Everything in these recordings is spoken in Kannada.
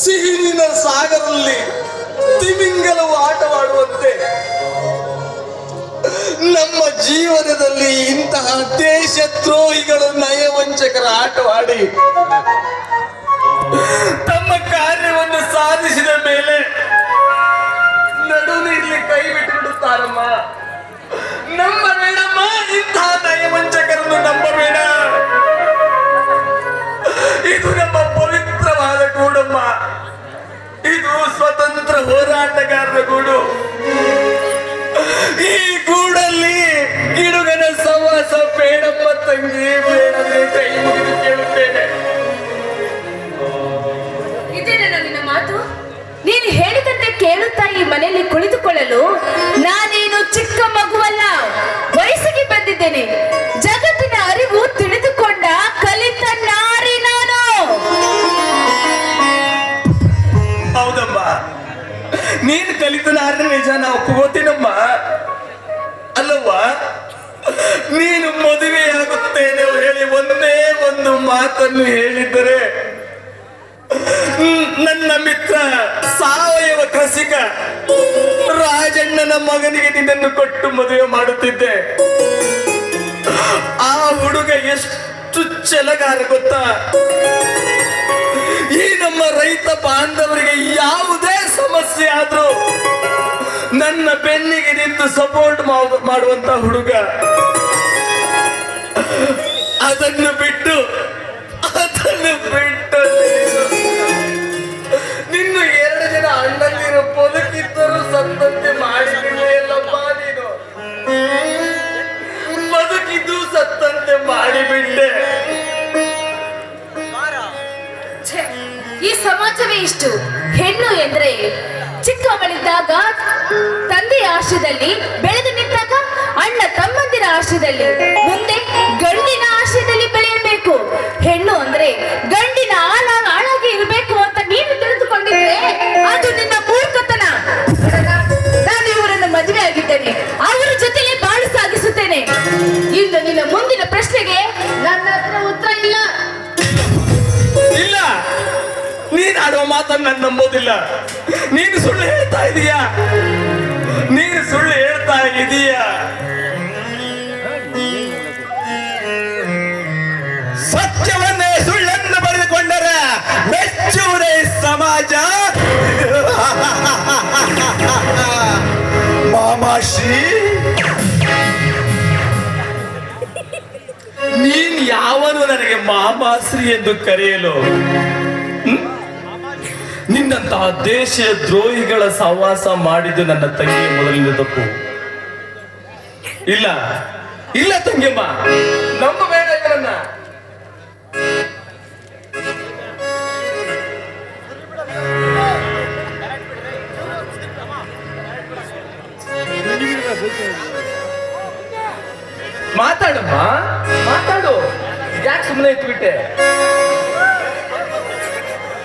ಸಿಹಿನ ಸಾಗರಲ್ಲಿ ತಿಮಿಂಗಲವು ಆಟವಾಡುವಂತೆ ನಮ್ಮ ಜೀವನದಲ್ಲಿ ಇಂತಹ ದೇಶದ್ರೋಹಿಗಳು ನಯವಂಚಕರ ಆಟವಾಡಿ ತಮ್ಮ ಕಾರ್ಯವನ್ನು ಸಾಧಿಸಿದ ಮೇಲೆ ನಡು ನೀಡಲಿ ಕೈ ಬಿಟ್ಟುಬಿಡುತ್ತಾರಮ್ಮ. ನಂಬಬೇಡಮ್ಮ, ಇಂತಹ ನಯವಂಚಕರನ್ನು ನಂಬಬೇಡ. ಇದು ನಮ್ಮ ಪವಿತ್ರವಾದ ಗೂಡಮ್ಮ. ಇದು ಸ್ವತಂತ್ರ ಹೋರಾಟಗಾರರ ಗೂಡು. ಈ ಗೂಡಲ್ಲಿ ಗಿಡುಗನ ಸವಾಸ ಬೇಡಮ್ಮ ತಂಗಿ, ಬೇಡವೇ ಕೈ ಮುಗಿದು ಕೇಳುತ್ತೇನೆ. ಇದೇನೇನ ನಿನ್ನ ಮಾತು? ನೀನು ಹೇಳಿದಂತೆ ಕೇಳುತ್ತಾ ಈ ಮನೆಯಲ್ಲಿ ಕುಳಿತುಕೊಳ್ಳಲು ನಾನೇನು ಚಿಕ್ಕ ಮಗುವಲ್ಲ, ವಯಸ್ಸಿಗೆ ಬಂದಿದ್ದೇನೆ. ಜಗತ್ತಿನ ಅರಿವು ತಿಳಿದುಕೊಂಡ ಕಲಿತ ನಾರಿ ನಾನು. ಹೌದಮ್ಮ, ನೀನು ಕಲಿತ ನಾರಿ ನಿಜ, ನಾವು ಒಪ್ಕೋತೀನಮ್ಮ. ಅಲ್ಲವ್ವ, ನೀನು ಮದುವೆಯಾಗುತ್ತೇನೆ ಹೇಳಿ ಒಂದೇ ಒಂದು ಮಾತನ್ನು ಹೇಳಿದ್ದರೆ ನನ್ನ ಮಿತ್ರ ಸಾವಯವ ಕೃಷಿಕ ರಾಜಣ್ಣನ ಮಗನಿಗೆ ನಿನ್ನನ್ನು ಕೊಟ್ಟು ಮದುವೆ ಮಾಡುತ್ತಿದ್ದೆ. ಆ ಹುಡುಗ ಎಷ್ಟು ಛಲಗಾರ ಗೊತ್ತಾ? ಈ ನಮ್ಮ ರೈತ ಬಾಂಧವರಿಗೆ ಯಾವುದೇ ಸಮಸ್ಯೆ ಆದ್ರೂ ನನ್ನ ಬೆನ್ನಿಗೆ ನಿಂತು ಸಪೋರ್ಟ್ ಮಾಡುವಂತ ಹುಡುಗ. ಅದನ್ನು ಬಿಟ್ಟು ನಿನ್ನ 2 ಜನ ಅಣ್ಣಂದಿರು ಬದುಕಿದ್ದರೂ ಸತ್ತಂತೆ ಮಾಡಿಬಿಡಲಪ್ಪ. ನೀನು ಬದುಕಿದ್ದು ಸತ್ತಂತೆ ಮಾಡಿಬಿಟ್ಟೆ. ಈ ಸಮಾಜವೇ ಇಷ್ಟು. ಹೆಣ್ಣು ಎಂದ್ರೆ ಚಿಕ್ಕವಳಿದ್ದಾಗ ತಂದೆಯ ಆಶ್ರಯದಲ್ಲಿ, ಬೆಳೆದು ನಿಂತಾಗ ಅಣ್ಣ ತಮ್ಮಂದಿರ ಆಶ್ರಯದಲ್ಲಿ, ಮುಂದೆ ಗಂಡಿನ ಆಶ್ರಯದಲ್ಲಿ ಬೆಳೆಯಬೇಕು. ಹೆಣ್ಣು ಅಂದ್ರೆ ಗಂಡಿನ ಆಳಾಗಿ ಇರಬೇಕು ಅಂತ ನೀನು ತಿಳಿದುಕೊಂಡಿದ್ರೆ ಅದು ನಿನ್ನ ಮೂರ್ಖತನ. ನಾನು ಇವರನ್ನು ಮದುವೆ ಆಗಿದ್ದೇನೆ, ಅವರ ಜೊತೆಲೆ ಬಾಳು ಸಾಗಿಸುತ್ತೇನೆ. ಇನ್ನು ನಿನ್ನ ಮುಂದಿನ ಪ್ರಶ್ನೆಗೆ ನನ್ನ ಹತ್ರ ಉತ್ತರ ಇಲ್ಲ. ಇಲ್ಲ, ನೀನು ಆಡುವ ಮಾತನ್ನು ನಾನು ನಂಬೋದಿಲ್ಲ. ನೀನು ಸುಳ್ಳು ಹೇಳ್ತಾ ಇದೀಯಾ, ನೀನು ಸುಳ್ಳು ಹೇಳ್ತಾ ಇದೀಯಾ. ಸತ್ಯವನ್ನೇ ಸುಳ್ಳನ್ನು ಬರೆದುಕೊಂಡರೆ ಮೆಚ್ಚುವುದೇ ಸಮಾಜ. ಮಾಮಾಶ್ರೀ, ನೀನ್ ಯಾವನು ನನಗೆ ಮಾಮಾಶ್ರೀ ಎಂದು ಕರೆಯಲು? ನಿನ್ನಂತಹ ದೇಶ ದ್ರೋಹಿಗಳ ಸಹವಾಸ ಮಾಡಿದ್ದು ನನ್ನ ತಂಗಿಯ ಮೊದಲಿನ ತಪ್ಪು. ಇಲ್ಲ ಇಲ್ಲ ತಂಗಿಯಮ್ಮ, ನಂಬಬೇಡ ಇವರನ್ನ. ಮಾತಾಡಮ್ಮ, ಮಾತಾಡು. ಯಾಕೆ ಸುಮ್ಮನೆ ಇಟ್ಬಿಟ್ಟೆ?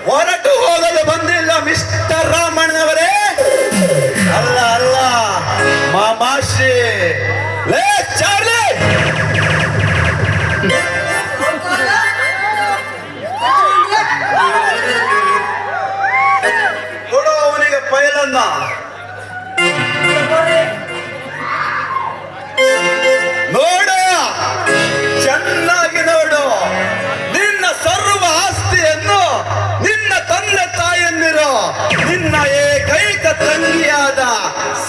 ಹೊರಟು ಹೋಗಲು ಬಂದಿಲ್ಲ ಮಿಸ್ಟರ್ ರಾಮಣ್ಣವರೇ? ಅಲ್ಲ ಅಲ್ಲ ಮಾಮಾಶ್ರೀ. ಲೇ ಚಾರ್ಲಿ, ಕೊಡು ಅವನಿಗೆ ಫೈಲನ್ನ. ನೋಡು, ಚೆನ್ನಾಗಿ ನೋಡು. ನಿನ್ನ ಸರ್ವ ಆಸ್ತಿಯನ್ನು ನಿನ್ನ ತಂದೆ ತಾಯಂದಿರು ನಿನ್ನ ಏಕೈಕ ತಂಗಿಯಾದ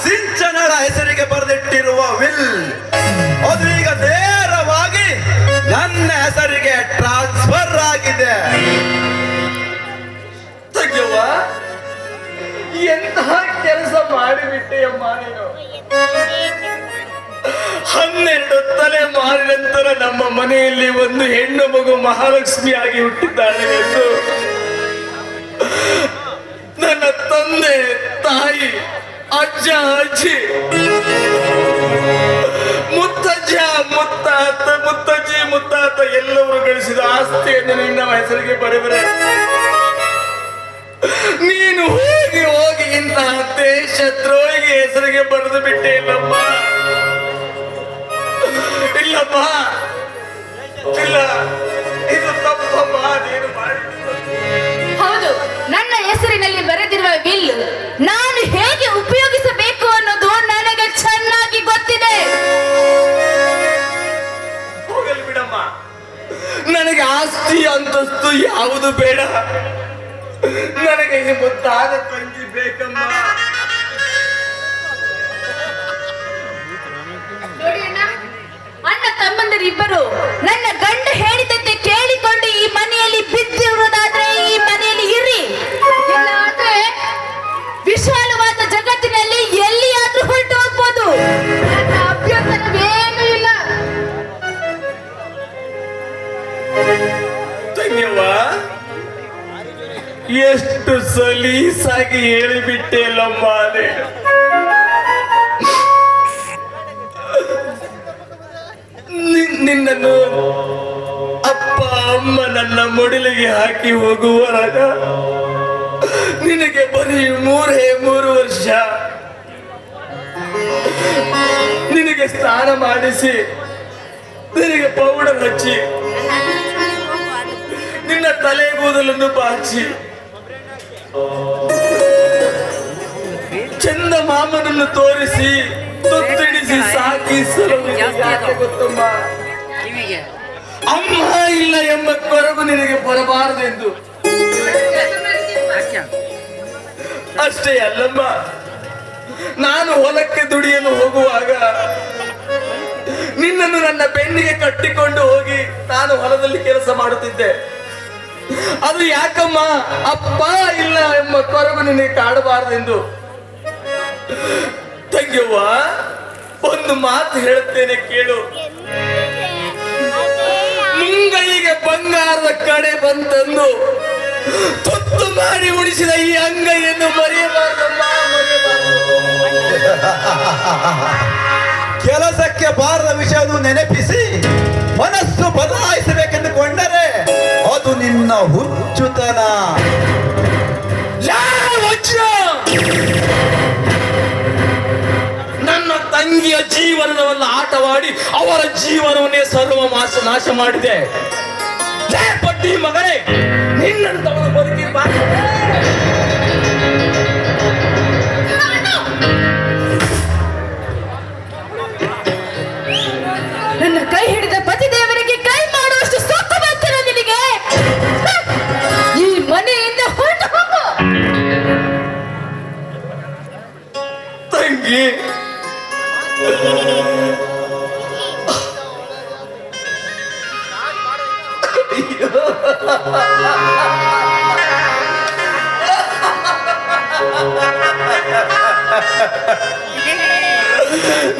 ಸಿಂಚನಳ ಹೆಸರಿಗೆ ಬರೆದಿಟ್ಟಿರುವ ವಿಲ್ ಅದು ಈಗ ನೇರವಾಗಿ ನನ್ನ ಹೆಸರಿಗೆ ಟ್ರಾನ್ಸ್ಫರ್ ಆಗಿದೆ. ತಗ್ಯವ್ವ, ಎಂತಹ ಕೆಲಸ ಮಾಡಿಬಿಟ್ಟೆಯಮ್ಮ ನೀನು. 12 ತಲೆಮಾರಿನ ನಂತರ ನಮ್ಮ ಮನೆಯಲ್ಲಿ ಒಂದು ಹೆಣ್ಣು ಮಗು ಮಹಾಲಕ್ಷ್ಮಿಯಾಗಿ ಹುಟ್ಟಿದ್ದಾಳೆ ಎಂದು ನನ್ನ ತಂದೆ ತಾಯಿ, ಅಜ್ಜ ಅಜ್ಜಿ, ಮುತ್ತಜ್ಜ ಮುತ್ತಾತ, ಮುತ್ತಜ್ಜಿ ಮುತ್ತಾತ ಎಲ್ಲವರು ಗಳಿಸಿದ ಆಸ್ತಿಯನ್ನು ನಿನ್ನ ಹೆಸರಿಗೆ ಬರೆದರೆ ನೀನು ಹೋಗಿ ಹೋಗಿ ಇಂತಹ ದೇಶ ದ್ರೋಹಿಗೆ ಹೆಸರಿಗೆ ಬರೆದು ಬಿಟ್ಟೆ. ಇಲ್ಲಮ್ಮ, ಇಲ್ಲಮ್ಮ, ಇಲ್ಲ. ಅಲ್ಲಮ್ಮ, ನನಗೆ ಆಸ್ತಿ ಅಂತಸ್ತು ಯಾವುದು ಬೇಡ. ನನಗೆ ಈ ಮುದ್ದಾದ ತಂಗಿ ಬೇಕಮ್ಮ. ನೋಡಿ ಅಣ್ಣ, ಅಣ್ಣ ತಮ್ಮಂದಿರಿಬ್ಬರು ನನ್ನ ಗಂಡ ಹೇಳಿದಂತೆ ಕೇಳಿಕೊಂಡು ಈ ಮನೆಯಲ್ಲಿ ಬಿದ್ದಿರುವುದಾದ್ರೆ ಈ ಮನೆಯಲ್ಲಿ ಇರ್ರಿ, ಇಲ್ಲಾದ್ರೆ ವಿಶಾಲವಾದ ಜಗತ್ತಿನಲ್ಲಿ ಎಲ್ಲಿಯಾದ್ರೂ ಹೊರಟು ಹೋಗ್ಬೋದು. ನನ್ನ ಅಭ್ಯಂತರವೇನೂ ಇಲ್ಲ. ತಂಗಿಯವ್ವ, ಎಷ್ಟು ಸಲೀಸಾಗಿ ಹೇಳಿಬಿಟ್ಟೆ ಅಲ್ಲಮ್ಮ. ನಿನ್ನನ್ನು ಅಪ್ಪ ಅಮ್ಮ ನನ್ನ ಮೊಡಲಿಗೆ ಹಾಕಿ ಹೋಗುವಾಗ ನಿನಗೆ ಬರೀ 3 ವರ್ಷ. ನಿನಗೆ ಸ್ನಾನ ಮಾಡಿಸಿ, ನಿನಗೆ ಪೌಡರ್ ಹಚ್ಚಿ, ನಿನ್ನ ತಲೆ ಕೂದಲನ್ನು ಬಾಚಿ, ಚಂದ ಮಾಮನನ್ನು ತೋರಿಸಿ ತುತ್ತಿಡಿಸಿ ಸಾಕಿ ಗೊತ್ತಮ್ಮ. ಅಮ್ಮ ಇಲ್ಲ ಎಂಬ ಕೊರಗು ನಿನಗೆ ಬರಬಾರದೆಂದು. ಅಷ್ಟೇ ಅಲ್ಲಮ್ಮ, ನಾನು ಹೊಲಕ್ಕೆ ದುಡಿಯಲು ಹೋಗುವಾಗ ನಿನ್ನನ್ನು ನನ್ನ ಬೆನ್ನಿಗೆ ಕಟ್ಟಿಕೊಂಡು ಹೋಗಿ ನಾನು ಹೊಲದಲ್ಲಿ ಕೆಲಸ ಮಾಡುತ್ತಿದ್ದೆ. ಅದು ಯಾಕಮ್ಮ, ಅಪ್ಪ ಇಲ್ಲ ಎಂಬ ಕೊರಗು ನಿನಗೆ ಕಾಡಬಾರದೆಂದು. ತಂಗಿಯವ್ವ, ಒಂದು ಮಾತು ಹೇಳುತ್ತೇನೆ ಕೇಳು. ಮುಂಗೈಗೆ ಬಂಗಾರದ ಕಡೆ ಬಂತಂದು ತುತ್ತು ಮಾಡಿ ಉಳಿಸಿದ ಈ ಅಂಗೈಯನ್ನು ಮರೆಯಬಾರದಮ್ಮ, ಮರೆಯಬಾರದು. ಕೆಲಸಕ್ಕೆ ಬಾರದ ವಿಷಯವನ್ನು ನೆನಪಿಸಿ ಮನಸ್ಸು ಬದಲಾಯಿಸಬೇಕೆಂದುಕೊಂಡರೆ ಅದು ನಿನ್ನ ಹುಚ್ಚುತನ. ನನ್ನ ತಂಗಿಯ ಜೀವನವನ್ನ ಆಟವಾಡಿ ಅವರ ಜೀವನವನ್ನೇ ನಾಶ ಮಾಡಿದೆ. ಪಟ್ಟಿ ಮಗನೇ, ನಿನ್ನಂತವನು ಬದುಕಿ ನನ್ನ ಕೈ ಹಿಡಿದ ಪತಿದೇವರಿಗೆ ಕೈ ಮಾಡುವಷ್ಟು ಸೊಕ್ಕು ಬರ್ತಿರೋ ನಿನಗೆ. ಈ ಮನೆಯಿಂದ ಹೊರಟು ಹೋಗು. ತಂಗಿ,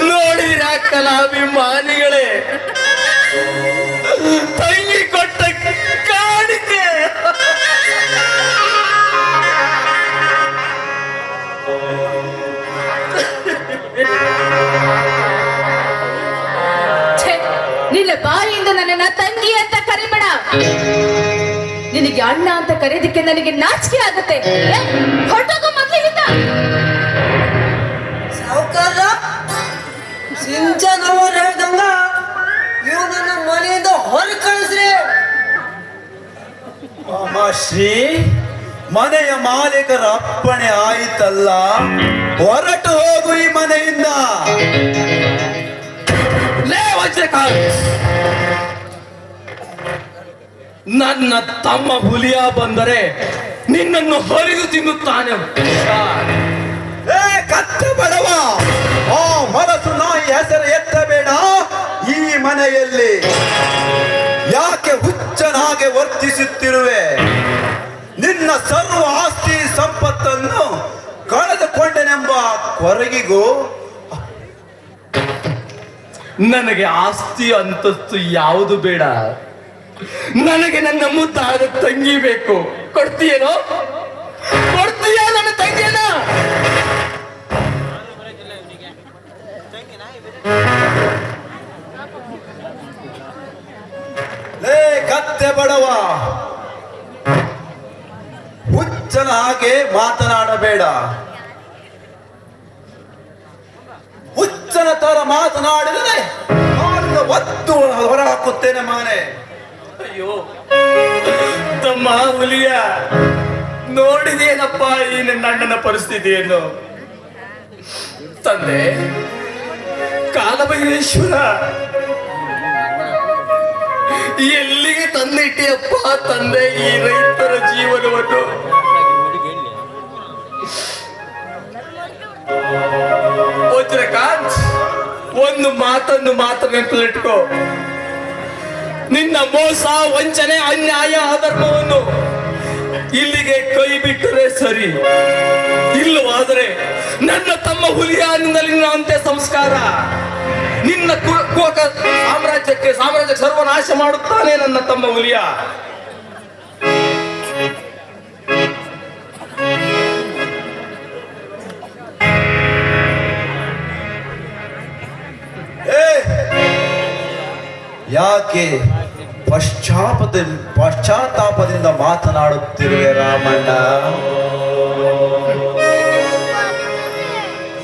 ನೋಡಿದಿರ ಕಲಾಭಿಮಾನಿಗಳೇ, ತಂಗಿ ಕೊಟ್ಟ ಕಾಣಿಕೆ. ನಿನ್ನ ಬಾಯಿಯಿಂದ ನನ್ನನ್ನ ತಂಗಿ ಅಂತ ಕರಿಬೇಡ. ನಿನಗೆ ಅಣ್ಣ ಅಂತ ಕರೆಯೋದಕ್ಕೆ ನನಗೆ ನಾಚಿಕೆ ಆಗುತ್ತೆ. ಹೊರಟೋಗೋ ಮೊದಲಿನಿಂದ. ಸಾವುಕಾರ ಸಿಂಚನ್ ಅವರು ಹೇಳ್ದಂಗ ಇವನನ್ನ ಮನೆಯಿಂದ ಹೊರ ಕಳಿಸ್ರಿ. ಶ್ರೀ, ಮನೆಯ ಮಾಲೀಕರ ಅಪ್ಪಣೆ ಆಯಿತಲ್ಲ, ಹೊರಟು ಹೋಗು ಈ ಮನೆಯಿಂದ. ನನ್ನ ತಮ್ಮ ಹುಲಿಯ ಬಂದರೆ ನಿನ್ನನ್ನು ಹರಿದು ತಿನ್ನುತ್ತಾನೆ. ಕತ್ತೆ ಬಡವ, ಆ ಮನಸ್ಸು ನಾಯಿ ಹೆಸರು ಎತ್ತಬೇಡ ಈ ಮನೆಯಲ್ಲಿ. ಯಾಕೆ ಹುಚ್ಚನಾಗೆ ವರ್ತಿಸುತ್ತಿರುವೆ? ನಿನ್ನ ಸರ್ವ ಆಸ್ತಿ ಸಂಪತ್ತನ್ನು ಕಳೆದುಕೊಂಡೆನೆಂಬ ಕೊರಗಿಗೂ ನನಗೆ ಆಸ್ತಿ ಅಂತಸ್ತು ಯಾವುದು ಬೇಡ. ನನಗೆ ನನ್ನ ಮುದ್ದಾದ ತಂಗಿ ಬೇಕು. ಕೊಡ್ತೀಯೇನೋ? ಕೊಡ್ತೀಯ ನನ್ನ ತಂಗಿಯನ? ಲೇ ಕತ್ತೆ ಬಡವ, ಹುಚ್ಚನ ಹಾಗೆ ಮಾತನಾಡಬೇಡ. ಹುಚ್ಚನ ತರ ಮಾತನಾಡಿದರೆ ನಾನು ಒತ್ತು ಹೊರ ಹಾಕುತ್ತೇನೆ ಮಗನೇ. ಅಯ್ಯೋ ತಮ್ಮ ಹುಲಿಯ, ನೋಡಿದೇನಪ್ಪ ಈ ನನ್ನ ಅಣ್ಣನ ಪರಿಸ್ಥಿತಿಯನ್ನು. ತಂದೆ ಕಾಲಭೈರೇಶ್ವರ, ಎಲ್ಲಿಗೆ ತಂದಿಟ್ಟಿಯಪ್ಪ ತಂದೆ ಈ ರೈತರ ಜೀವನವನ್ನು? ವಜ್ರಕಾಂತ್, ಒಂದು ಮಾತನ್ನು ಮಾತ್ರ ನೆನಪಿಟ್ಕೋ. ನಿನ್ನ ಮೋಸ, ವಂಚನೆ, ಅನ್ಯಾಯ, ಅಧರ್ಮವನ್ನು ಇಲ್ಲಿಗೆ ಕೈ ಬಿಟ್ಟರೆ ಸರಿ. ಇಲ್ಲವಾದರೆ ನನ್ನ ತಮ್ಮ ಹುಲಿಯಾನಿಂದ ನಿನ್ನ ಅಂತ್ಯ ಸಂಸ್ಕಾರ, ನಿನ್ನ ಕುಹಕ ಸಾಮ್ರಾಜ್ಯಕ್ಕೆ ಸರ್ವನಾಶ ಮಾಡುತ್ತಾನೆ ನನ್ನ ತಮ್ಮ ಹುಲಿಯ. ಯಾಕೆ ಪಶ್ಚಾತ್ತಾಪದಿಂದ ಮಾತನಾಡುತ್ತಿರುವೆ ರಾಮಣ್ಣ?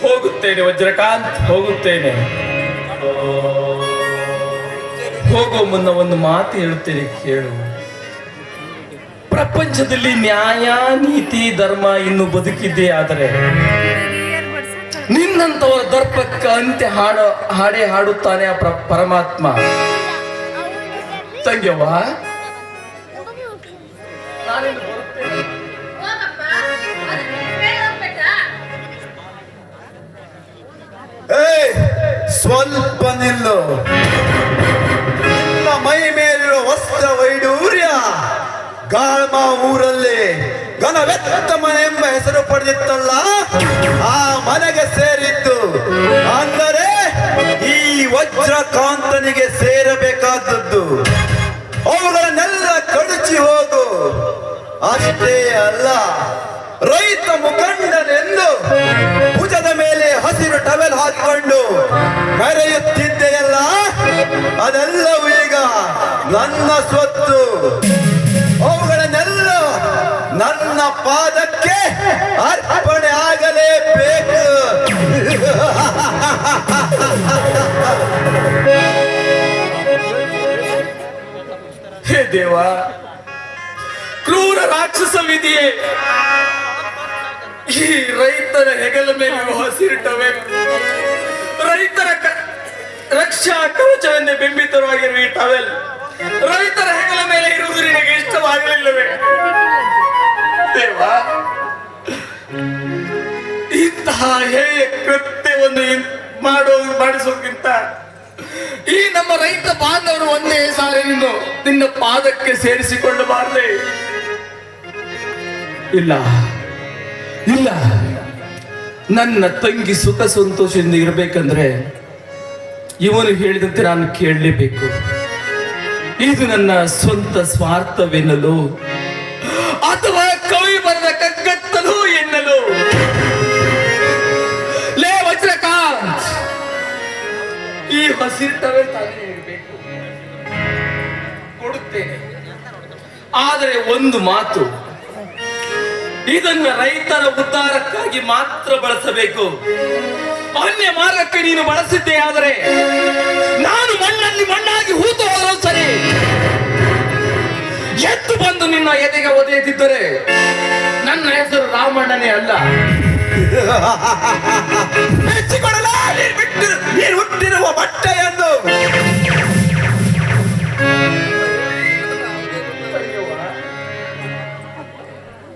ಹೋಗುತ್ತೇನೆ ವಜ್ರಕಾಂತ್, ಹೋಗುತ್ತೇನೆ. ಹೋಗೋ ಮುನ್ನ ಒಂದು ಮಾತು ಹೇಳುತ್ತೇನೆ, ಕೇಳು. ಪ್ರಪಂಚದಲ್ಲಿ ನ್ಯಾಯ, ನೀತಿ, ಧರ್ಮ ಇನ್ನು ಬದುಕಿದ್ದೇ ಆದರೆ ನಿನ್ನಂತವರ ದರ್ಪಕ್ಕೆ ಅಂತ್ಯ ಹಾಡೇ ಹಾಡುತ್ತಾನೆ ಆ ಪರಮಾತ್ಮ. ತಂಗ್ಯವ್ವ, ಸ್ವಲ್ಪ ನಿಲ್ಲು. ನಿನ್ನ ಮೈ ಮೇಲಿರುವ ವಸ್ತ್ರ ವೈಡೂರ್ಯ ಗಾಳ್ಮ ಊರಲ್ಲಿ ಘನವೆತ್ತ ಮನೆ ಎಂಬ ಹೆಸರು ಪಡೆದಿತ್ತಲ್ಲ, ಆ ಮನೆಗೆ ಸೇರಿದ್ದು. ಅಂದರೆ ಈ ವಜ್ರಕಾಂತನಿಗೆ ಸೇರಬೇಕಾದದ್ದು. ಅವುಗಳನ್ನೆಲ್ಲ ಕಡಚಿ ಹೋಗು. ಅಷ್ಟೇ ಅಲ್ಲ, ರೈತ ಮುಖಂಡನೆಂದು ಭುಜದ ಮೇಲೆ ಹಸಿರು ಟವೆಲ್ ಹಾಕಿಕೊಂಡು ಮೆರೆಯುತ್ತಿದ್ದೆಯಲ್ಲ, ಅದೆಲ್ಲವೂ ಈಗ ನನ್ನ ಸ್ವತ್ತು. ಅವುಗಳನ್ನೆಲ್ಲ ನನ್ನ ಪಾದಕ್ಕೆ ಅರ್ಪಣೆ ಆಗಲೇಬೇಕು. ಹೇ ದೇವ, ಕ್ರೂರ ರಾಕ್ಷಸ ವಿಧಿಯೇ, ಈ ರೈತರ ಹೆಗಲ ಮೇಲೆ ಹಸಿರಿಟ್ಟವೆ, ರೈತರ ರಕ್ಷಾ ಕವಚವೆಂದೇ ಬಿಂಬಿತವಾಗಿರುವ ಈ ಟವೆಲ್ ರೈತರ ಹೆಗಲ ಮೇಲೆ ಇರುವುದು ನಿನಗೆ ಇಷ್ಟವಾಗಲಿಲ್ಲವೇ ದೇವ? ಇಂತಹ ಹೇಯ ಕೃತ್ಯವನ್ನು ಮಾಡಿಸೋಕ್ಕಿಂತ ಈ ನಮ್ಮ ರೈತ ಬಾಂಧವರು ಒಂದೇ ಸಾರಿ ನಿನ್ನ ಪಾದಕ್ಕೆ ಸೇರಿಸಿಕೊಳ್ಳಬಾರದೆ? ಇಲ್ಲ ಇಲ್ಲ, ನನ್ನ ತಂಗಿ ಸುಖ ಸಂತೋಷದಿಂದ ಇರಬೇಕಂದ್ರೆ ಇವನು ಹೇಳಿದಂತೆ ನಾನು ಕೇಳಲೇಬೇಕು. ಇದು ನನ್ನ ಸ್ವಂತ ಸ್ವಾರ್ಥವೆನ್ನಲು ಅಥವಾ ಕವಿ ಬರೆದ ಕಗ್ಗತ್ತಲು ಎನ್ನಲು? ಲೇ ವಜ್ರಕಾಂತ್, ಈ ಹಸಿರ್ತವೆ ತಾನೇ ಇರಬೇಕು, ಕೊಡುತ್ತೇನೆ. ಆದರೆ ಒಂದು ಮಾತು, ಇದನ್ನ ರೈತರ ಉದ್ಧಾರಕ್ಕಾಗಿ ಮಾತ್ರ ಬಳಸಬೇಕು. ಅನ್ಯ ಮಾರ್ಗಕ್ಕೆ ನೀನು ಬಳಸಿದ್ದೆ ಆದರೆ ನಾನು ಮಣ್ಣಲ್ಲಿ ಮಣ್ಣಾಗಿ ಹೂತು ಹೋದರೂ ಸರಿ, ಎದ್ದು ಬಂದು ನಿನ್ನ ಎದೆಗೆ ಒದೆಯುತ್ತಿದ್ದರೆ ನನ್ನ ಹೆಸರು ರಾಮಣ್ಣನೇ ಅಲ್ಲ. ಮೆಚ್ಚಿಕೊಳ್ಳಲ ನೀನು ಹುಟ್ಟಿರುವ ಬಟ್ಟೆಯನ್ನು.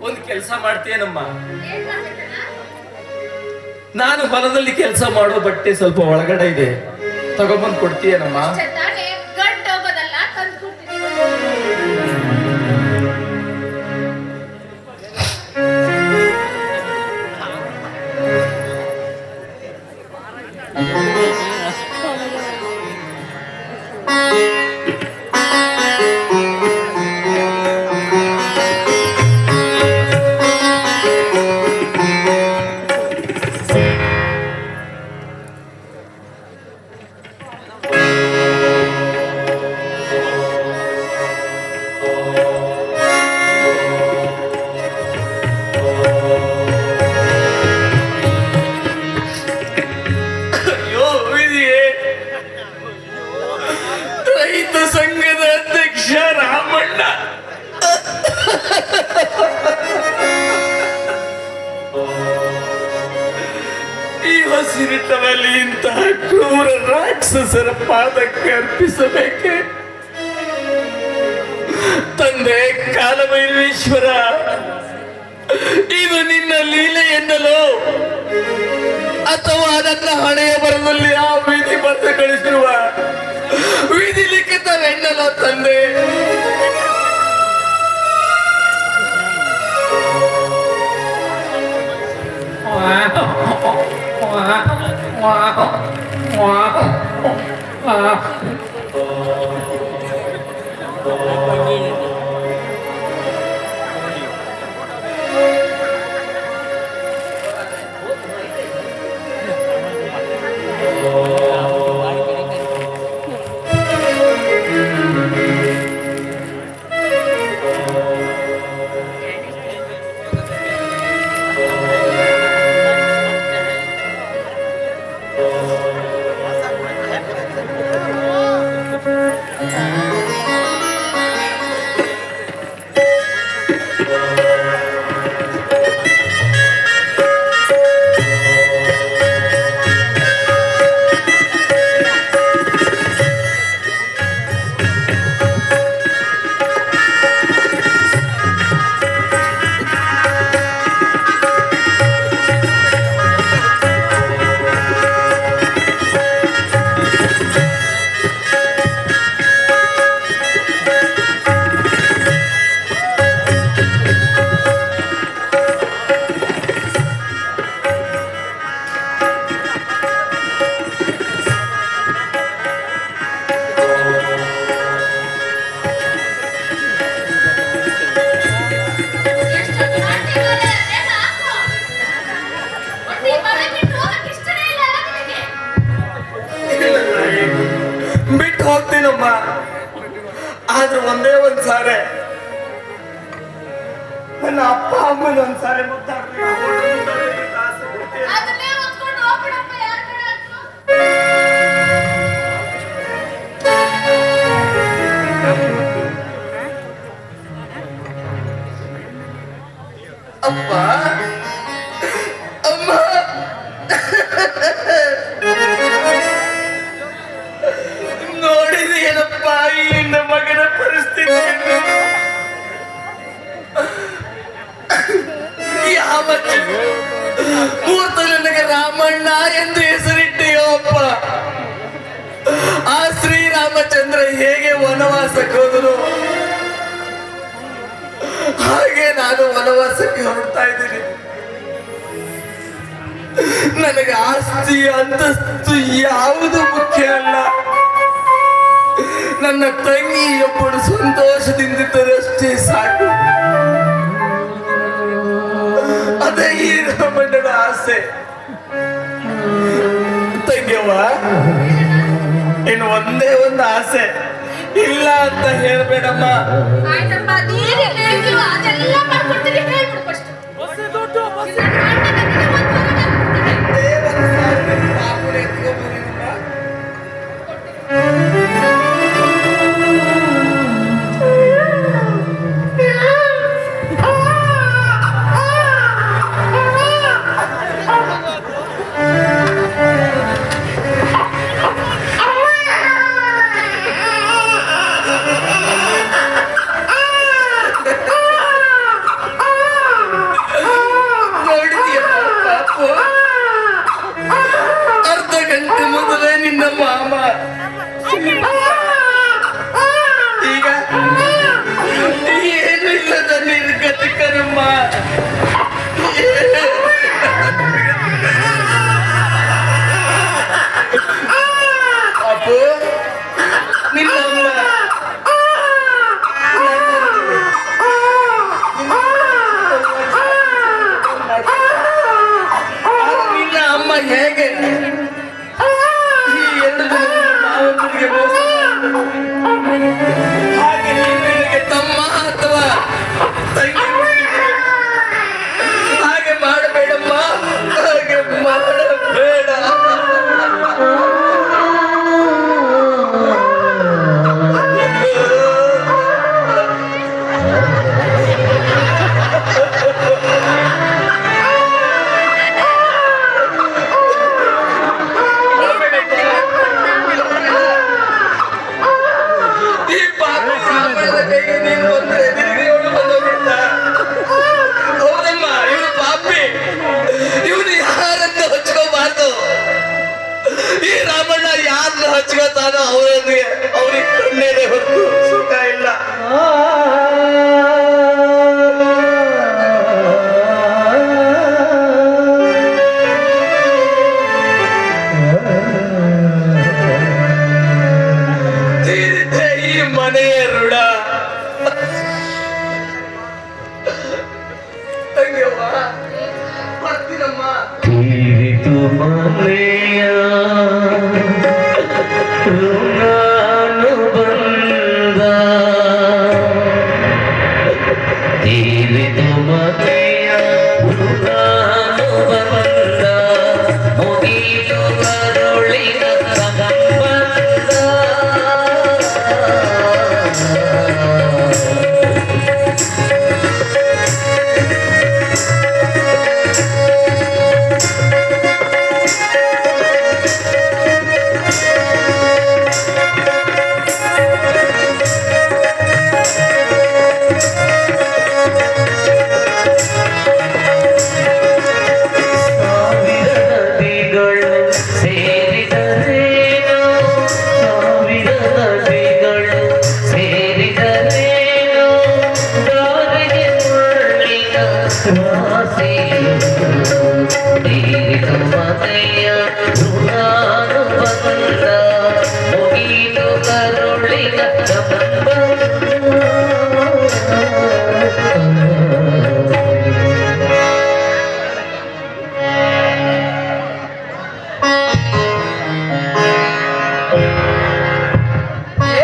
ಒಂದು ಕೆಲಸ ಮಾಡ್ತೀಯನಮ್ಮ, ನಾನು ಹೊಲದಲ್ಲಿ ಕೆಲಸ ಮಾಡೋ ಬಟ್ಟೆ ಸ್ವಲ್ಪ ಒಳಗಡೆ ಇದೆ, ತಗೊಂಬಂದು ಕೊಡ್ತೀಯನಮ್ಮ? ಸಂಘದ ಅಧ್ಯಕ್ಷ ರಾಮಣ್ಣ ಈ ಹಸಿರಿಟ್ಟವಲ್ಲಿ ಇಂತಹ ಕ್ರೂರ ರಾಕ್ಷಸರ ಪಾದಕ್ಕೆ ಅರ್ಪಿಸಬೇಕೆ? ತಂದೆ ಕಾಲಭೈರವೇಶ್ವರ, ಇದು ನಿನ್ನ ಲೀಲೆ ಎನ್ನಲು ಅಥವಾ ನನ್ನ ಹಣೆಯ ಬರದಲ್ಲಿ ಆ ವಿಧಿ ಬರೆದು ಕಳಿಸಿರುವ ವಿಧಿ ಲಿಖಿತವೆನ್ನಲು ತಂದೆ? ಬಿಟ್ಟು ಹೋಗ್ತೀನಮ್ಮ, ಆದ್ರೆ ಒಂದೇ ಒಂದ್ ಸಾರೆ ನನ್ನ ಅಪ್ಪ ಅಮ್ಮನ ಒಂದ್ ಸಾರೆ ಮುದ್ದಾಡ್ಬೇಕು. ಅದನ್ನೇ ಹೊತ್ಕೊಂಡು ಹೋಗ್ಬಿಡಪ್ಪ, ಯಾರ್ ಕಡೆ ಆಯ್ತು? ಅಪ್ಪ ಅಮ್ಮ, ನೋಡಿದೇನಪ್ಪ ಈ ನನ್ನ ಮಗನ ಪರಿಸ್ಥಿತಿ? ಯಾವ ಮೂರ್ತ ನನಗೆ ರಾಮಣ್ಣ ಎಂದು ಹೆಸರಿಟ್ಟೆಯೋ ಅಪ್ಪ. ಆ ಶ್ರೀರಾಮಚಂದ್ರ ಹೇಗೆ ವನವಾಸಕ್ಕೆ ಹೋದರು, ಹಾಗೆ ನಾನು ವನವಾಸಕ್ಕೆ ಹೊರಡ್ತಾ ಇದ್ದೀನಿ. ನನಗೆ ಆಸ್ತಿ ಅಂತಸ್ತು ಯಾವುದು ಮುಖ್ಯ ಅಲ್ಲ. ನನ್ನ ತಂಗಿ ಒಬ್ಬಳು ಸಂತೋಷದಿಂದಿದ್ದರಷ್ಟೇ ಸಾಕು. ಅದೇ ಈ ರಾಮಣ್ಣನ ಆಸೆ. ತಂಗಿಯವ್ವ, ಇನ್ನು ಒಂದೇ ಒಂದು ಆಸೆ, ಇಲ್ಲ ಅಂತ ಹೇಳ್ಬೇಡಮ್ಮ. ಆಯ್ತಪ್ಪ, ನೀನೇನ್ ಹೇಳ್ತೀವೋ ಅದೆಲ್ಲ ಮಾಡ್ಕೊಡ್ತೀನಿ, ಹೇಳ್ಬಿಡು ಫಸ್ಟ್. ಮನೆಯ ಋಣಾನು ಬಂದ ತೀರಿದು ಮನೆಯ ಋಣಾನು ಬಂದ ಮುಗಿಲು ಕರುಳಿನ ಸಂಬಂಧ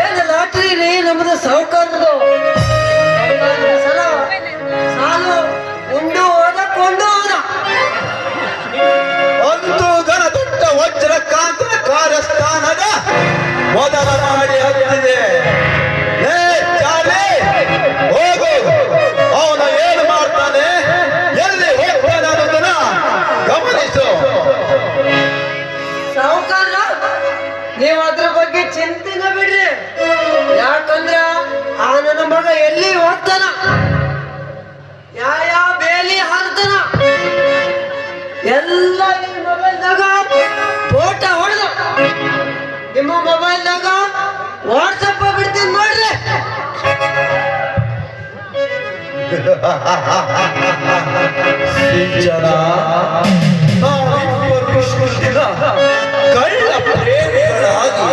ಏನು ಲಾಟ್ರಿ ರೀ ನಮ್ದು ಸಾವುಕಾರದು ಸಾಲು ಉಂಡು ಹೋದ ಕೊಂಡು ಹೋದ. ಒಂದು ಗಣ ದೊಡ್ಡ ವಜ್ರಕಾಂತನ ಕಾರ್ಯಸ್ಥಾನದ ಮೊದಲ ಮಾಡಿ ಹತ್ತಿದೆ. ಲೇ ಚಾರ್ಲಿ, ಹೋಗು, ಅವನ ಏನು ಮಾಡ್ತಾನೆ, ಎಲ್ಲಿ ಹೋಗ್ತಾನೆ ಅನ್ನೋದನ್ನ ಗಮನಿಸು. ಸಾವುಕಾರ ನೀವು ಅದ್ರ ಬಗ್ಗೆ ಚಿಂತೆನ ಬಿಡ್ರಿ. ಯಾಕಂದ್ರ ಆ ನನ್ನ ಮಗ ಎಲ್ಲಿ ಹೋಗ್ತಾನ, ಯಾವ ಬೇಲಿ ಹಾರ್ತಾನ ಎಲ್ಲ ಈ ಮೊಬೈಲ್ದಾಗ ಫೋಟೋ ಹೊಡೆದು ನಿಮ್ಮ ಮೊಬೈಲ್ದಾಗ ವಾಟ್ಸಪ್ ಬಿಡ್ತೀನಿ ನೋಡ್ರಿ. ಸಿಂಚನ, ನಾವಿಬ್ಬರು ಇಷ್ಟು ದಿನ ಕಳ್ಳ ಪ್ರೇಮಿಗಳಾಗಿ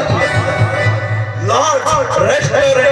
ಲಾಡ್ಜ್ ರೆಸ್ಟೋರೆಂಟ್